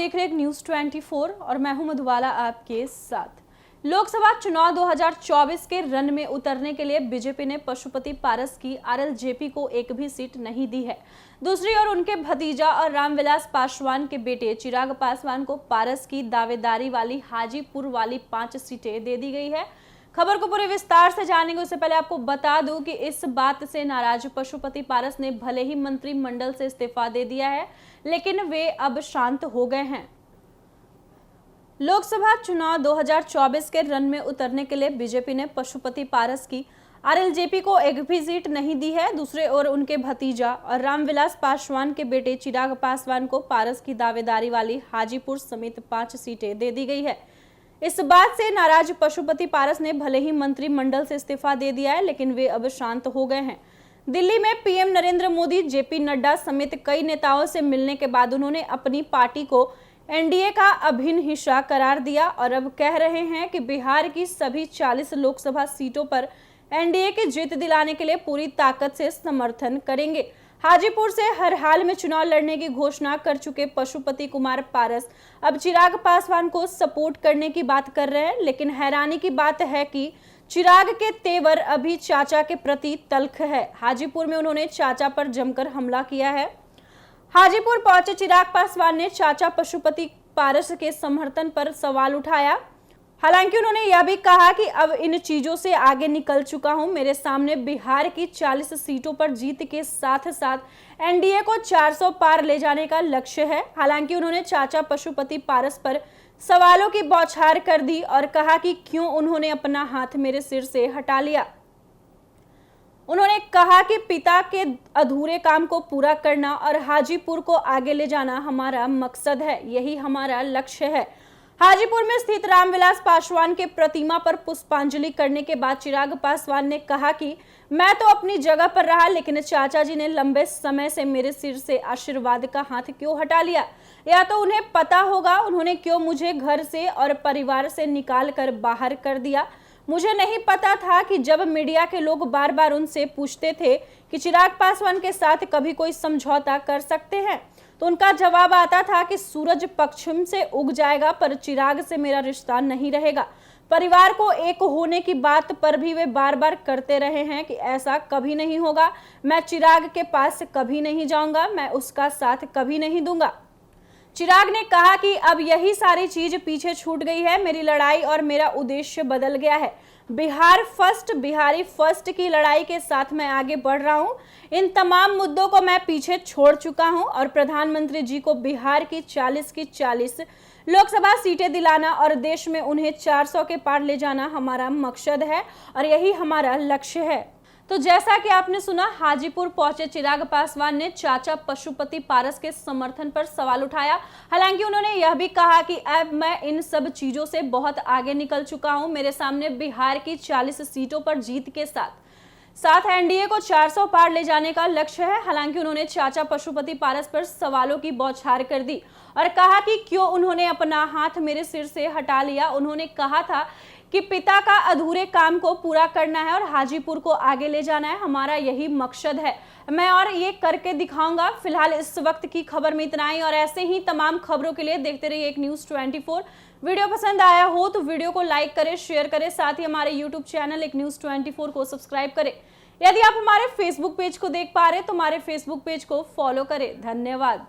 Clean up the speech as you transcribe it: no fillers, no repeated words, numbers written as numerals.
देख रहे हैं न्यूज़ 24 और मैं हूं मधुबाला आपके साथ। लोकसभा चुनाव 2024 के रन में उतरने के लिए बीजेपी ने पशुपति पारस की आरएलजेपी को एक भी सीट नहीं दी है। दूसरी ओर उनके भतीजा और रामविलास पासवान के बेटे चिराग पासवान को पारस की दावेदारी वाली हाजीपुर वाली 5 सीटें दे दी गई है। खबर को पूरे विस्तार से जानेंगे उससे पहले आपको बता दूं कि इस बात से नाराज पशुपति पारस ने भले ही मंत्रिमंडल से इस्तीफा दे दिया है, लेकिन वे अब शांत हो गए हैं। लोकसभा चुनाव 2024 के रन में उतरने के लिए बीजेपी ने पशुपति पारस की आरएलजेपी को एक भी सीट नहीं दी है। दूसरे ओर उनके भतीजा और रामविलास पासवान के बेटे चिराग पासवान को पारस की दावेदारी वाली हाजीपुर समेत 5 सीटें दे दी गई है। इस बात से नाराज पशुपति पारस ने भले ही मंत्रिमंडल से इस्तीफा दे दिया है, लेकिन वे अब शांत हो गए हैं। दिल्ली में पीएम नरेंद्र मोदी, जेपी नड्डा समेत कई नेताओं से मिलने के बाद उन्होंने अपनी पार्टी को एनडीए का अभिन्न हिस्सा करार दिया और अब कह रहे हैं कि बिहार की सभी 40 लोकसभा सीटों पर एनडीए की जीत दिलाने के लिए पूरी ताकत से समर्थन करेंगे। हाजीपुर से हर हाल में चुनाव लड़ने की घोषणा कर चुके पशुपति कुमार पारस अब चिराग पासवान को सपोर्ट करने की बात कर रहे हैं, लेकिन हैरानी की बात है कि चिराग के तेवर अभी चाचा के प्रति तल्ख है। हाजीपुर में उन्होंने चाचा पर जमकर हमला किया है। हाजीपुर पहुंचे चिराग पासवान ने चाचा पशुपति पारस के समर्थन पर सवाल उठाया। हालांकि उन्होंने यह भी कहा कि अब इन चीजों से आगे निकल चुका हूं। मेरे सामने बिहार की 40 सीटों पर जीत के साथ साथ एनडीए को 400 पार ले जाने का लक्ष्य है। हालांकि उन्होंने चाचा पशुपति पारस पर सवालों की बौछार कर दी और कहा कि क्यों उन्होंने अपना हाथ मेरे सिर से हटा लिया। उन्होंने कहा कि पिता के अधूरे काम को पूरा करना और हाजीपुर को आगे ले जाना हमारा मकसद है, यही हमारा लक्ष्य है। हाजीपुर में स्थित रामविलास पासवान के प्रतिमा पर पुष्पांजलि करने के बाद चिराग पासवान ने कहा कि मैं तो अपनी जगह पर रहा, लेकिन चाचा जी ने लंबे समय से मेरे सिर से आशीर्वाद का हाथ क्यों हटा लिया, या तो उन्हें पता होगा उन्होंने क्यों मुझे घर से और परिवार से निकाल कर बाहर कर दिया। मुझे नहीं पता था कि जब मीडिया के लोग बार बार उनसे पूछते थे कि चिराग पासवान के साथ कभी कोई समझौता कर सकते हैं, तो उनका जवाब आता था कि सूरज पश्चिम से उग जाएगा पर चिराग से मेरा रिश्ता नहीं रहेगा। परिवार को एक होने की बात पर भी वे बार बार करते रहे हैं कि ऐसा कभी नहीं होगा, मैं चिराग के पास कभी नहीं जाऊंगा, मैं उसका साथ कभी नहीं दूंगा। चिराग ने कहा कि अब यही सारी चीज पीछे छूट गई है, मेरी लड़ाई और मेरा उद्देश्य बदल गया है। बिहार फर्स्ट, बिहारी फर्स्ट की लड़ाई के साथ मैं आगे बढ़ रहा हूं। इन तमाम मुद्दों को मैं पीछे छोड़ चुका हूं और प्रधानमंत्री जी को बिहार की 40 की 40 लोकसभा सीटें दिलाना और देश में उन्हें 400 के पार ले जाना हमारा मकसद है और यही हमारा लक्ष्य है। तो जैसा कि आपने सुना, हाजीपुर पहुंचे चिराग पासवान ने चाचा पशुपति पारस के समर्थन पर सवाल उठाया। हालांकि उन्होंने यह भी कहा कि अब मैं इन सब चीजों से बहुत आगे निकल चुका हूं। मेरे सामने बिहार की 40 सीटों पर जीत के साथ एनडीए को 400 पार ले जाने का लक्ष्य है। हालांकि उन्होंने चाचा पशुपति पारस पर सवालों की बौछार कर दी और कहा कि क्यों उन्होंने अपना हाथ मेरे सिर से हटा लिया। उन्होंने कहा था कि पिता का अधूरे काम को पूरा करना है और हाजीपुर को आगे ले जाना है, हमारा यही मकसद है, मैं और ये करके दिखाऊंगा। फिलहाल इस वक्त की खबर में इतना ही और ऐसे ही तमाम खबरों के लिए देखते रहिए एक न्यूज़ 24। वीडियो पसंद आया हो तो वीडियो को लाइक करें, शेयर करें, साथ ही हमारे यूट्यूब चैनल एक न्यूज़ 24 को सब्सक्राइब करें। यदि आप हमारे फेसबुक पेज को देख पा रहे हैं तो हमारे फेसबुक पेज को फॉलो करें। धन्यवाद।